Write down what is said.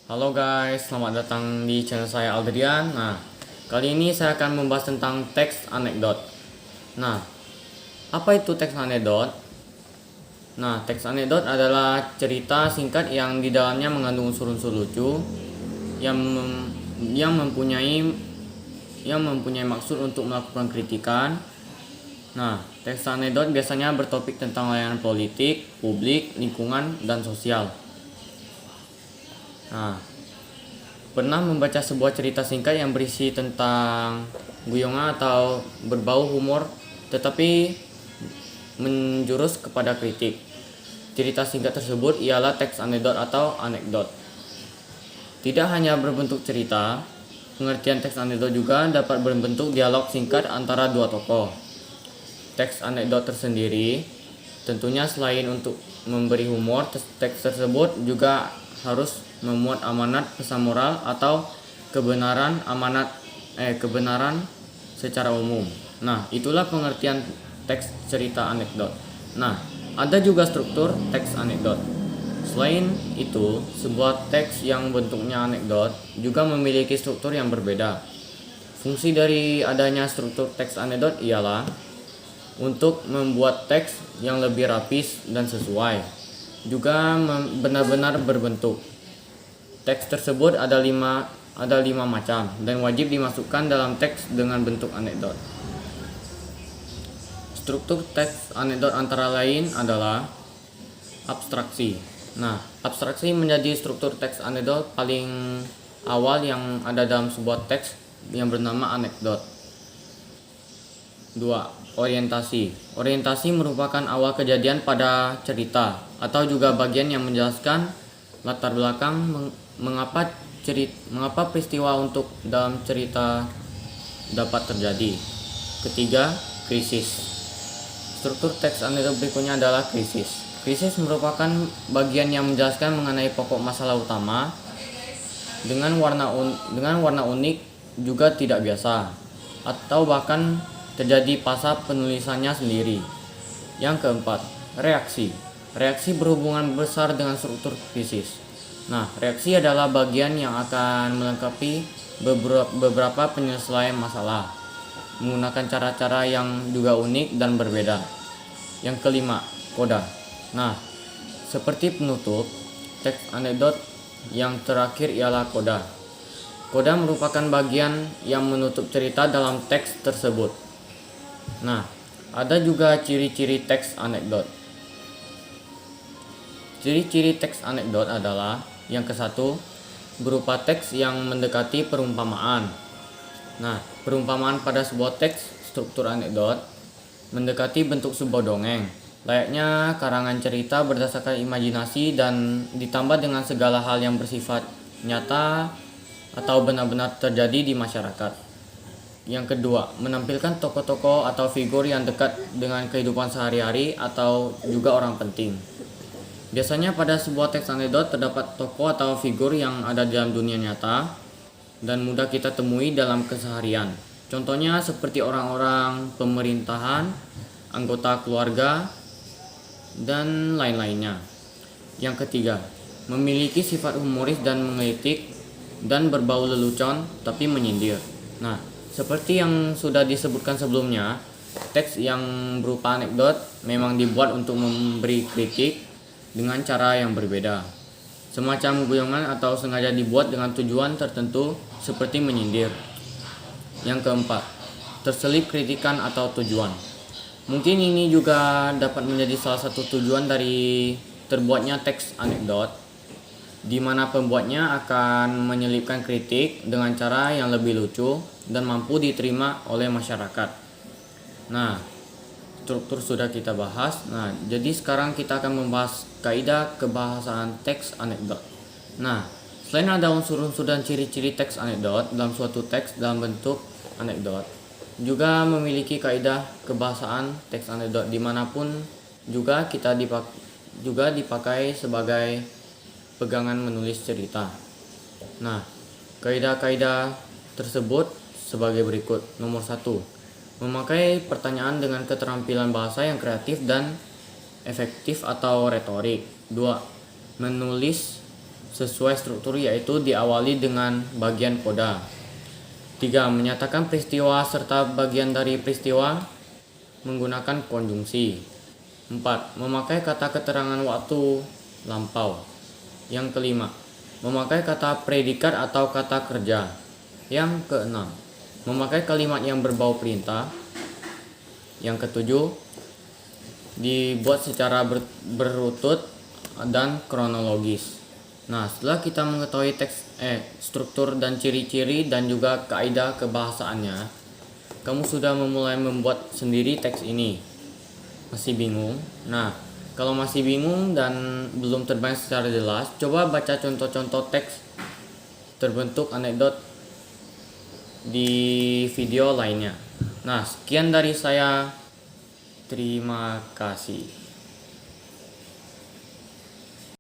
Halo guys, selamat datang di channel saya Aldrian. Nah, kali ini saya akan membahas tentang teks anekdot. Nah, apa itu teks anekdot? Nah, teks anekdot adalah cerita singkat yang di dalamnya mengandung unsur-unsur lucu yang yang mempunyai maksud untuk melakukan kritikan. Nah, teks anekdot biasanya bertopik tentang layanan politik, publik, lingkungan, dan sosial. Nah, pernah membaca sebuah cerita singkat yang berisi tentang guyonan atau berbau humor tetapi menjurus kepada kritik. Cerita singkat tersebut ialah teks anekdot atau anekdot. Tidak hanya berbentuk cerita, pengertian teks anekdot juga dapat berbentuk dialog singkat antara dua tokoh. Teks anekdot tersendiri tentunya selain untuk memberi humor, teks tersebut juga harus memuat amanat pesan moral atau kebenaran kebenaran secara umum. Nah, itulah pengertian teks cerita anekdot. Nah, ada juga struktur teks anekdot. Selain itu, sebuah teks yang bentuknya anekdot juga memiliki struktur yang berbeda. Fungsi dari adanya struktur teks anekdot ialah untuk membuat teks yang lebih rapi dan sesuai, juga benar-benar berbentuk. Teks tersebut ada lima macam dan wajib dimasukkan dalam teks dengan bentuk anekdot. Struktur teks anekdot antara lain adalah abstraksi. Nah, abstraksi menjadi struktur teks anekdot paling awal yang ada dalam sebuah teks yang bernama anekdot. 2. Orientasi. Orientasi merupakan awal kejadian pada cerita atau juga bagian yang menjelaskan latar belakang mengapa peristiwa untuk dalam cerita dapat terjadi. Ketiga, krisis. Struktur teks anekdot berikutnya adalah krisis. Krisis merupakan bagian yang menjelaskan mengenai pokok masalah utama dengan warna unik juga tidak biasa atau bahkan terjadi pasca penulisannya sendiri. Yang keempat, reaksi. Reaksi berhubungan besar dengan struktur krisis. Nah, reaksi adalah bagian yang akan melengkapi beberapa penyelesaian masalah menggunakan cara-cara yang juga unik dan berbeda. Yang kelima, koda. Nah, seperti penutup, teks anekdot yang terakhir ialah koda. Koda merupakan bagian yang menutup cerita dalam teks tersebut. Nah, ada juga ciri-ciri teks anekdot. Ciri-ciri teks anekdot adalah yang ke-1, berupa teks yang mendekati perumpamaan. Nah, perumpamaan pada sebuah teks struktur anekdot mendekati bentuk sebuah dongeng, layaknya karangan cerita berdasarkan imajinasi dan ditambah dengan segala hal yang bersifat nyata atau benar-benar terjadi di masyarakat. Yang kedua, menampilkan tokoh-tokoh atau figur yang dekat dengan kehidupan sehari-hari atau juga orang penting. Biasanya pada sebuah teks anekdot terdapat tokoh atau figur yang ada dalam dunia nyata dan mudah kita temui dalam keseharian. Contohnya seperti orang-orang pemerintahan, anggota keluarga, dan lain-lainnya. Yang ketiga, memiliki sifat humoris dan menggelitik dan berbau lelucon tapi menyindir. Nah, seperti yang sudah disebutkan sebelumnya, teks yang berupa anekdot memang dibuat untuk memberi kritik dengan cara yang berbeda. Semacam guyonan atau sengaja dibuat dengan tujuan tertentu seperti menyindir. Yang keempat, terselip kritikan atau tujuan. Mungkin ini juga dapat menjadi salah satu tujuan dari terbuatnya teks anekdot, di mana pembuatnya akan menyelipkan kritik dengan cara yang lebih lucu dan mampu diterima oleh masyarakat. Nah, struktur sudah kita bahas. Nah, jadi sekarang kita akan membahas kaidah kebahasaan teks anekdot. Nah, selain ada unsur-unsur dan ciri-ciri teks anekdot dalam suatu teks dalam bentuk anekdot, juga memiliki kaidah kebahasaan teks anekdot dimanapun juga dipakai sebagai pegangan menulis cerita. Nah, kaidah-kaidah tersebut sebagai berikut. Nomor 1, memakai pertanyaan dengan keterampilan bahasa yang kreatif dan efektif atau retorik. 2, menulis sesuai struktur, yaitu diawali dengan bagian koda. 3. Menyatakan peristiwa serta bagian dari peristiwa menggunakan konjungsi. 4. Memakai kata keterangan waktu lampau. Yang kelima, memakai kata predikat atau kata kerja. Yang keenam, memakai kalimat yang berbau perintah. Yang ketujuh, dibuat secara berurut dan kronologis. Nah, setelah kita mengetahui struktur dan ciri-ciri dan juga kaidah kebahasaannya, kamu sudah memulai membuat sendiri teks ini. Masih bingung? Nah, kalau masih bingung dan belum terbayang secara jelas, coba baca contoh-contoh teks terbentuk anekdot di video lainnya. Nah, sekian dari saya. Terima kasih.